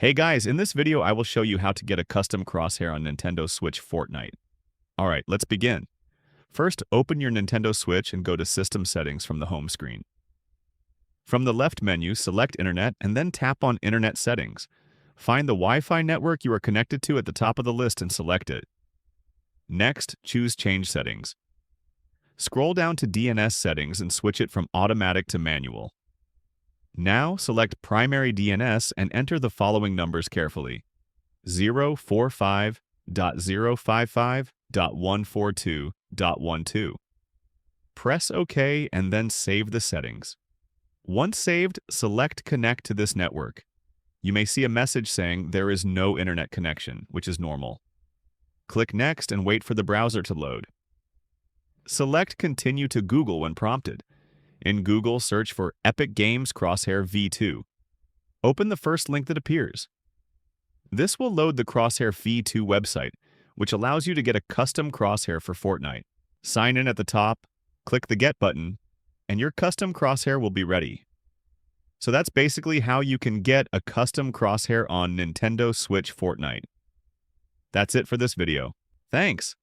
Hey guys, in this video I will show you how to get a custom crosshair on Nintendo Switch Fortnite. Alright, let's begin. First, open your Nintendo Switch and go to System Settings from the home screen. From the left menu, select Internet and then tap on Internet Settings. Find the Wi-Fi network you are connected to at the top of the list and select it. Next, choose Change Settings. Scroll down to DNS Settings and switch it from Automatic to Manual. Now, select Primary DNS and enter the following numbers carefully: 045.055.142.12. Press OK and then save the settings. Once saved, select Connect to this network. You may see a message saying there is no internet connection, which is normal. Click Next and wait for the browser to load. Select Continue to Google when prompted. In Google, search for Epic Games Crosshair V2. Open the first link that appears. This will load the Crosshair V2 website, which allows you to get a custom crosshair for Fortnite. Sign in at the top, click the Get button, and your custom crosshair will be ready. So that's basically how you can get a custom crosshair on Nintendo Switch Fortnite. That's it for this video. Thanks!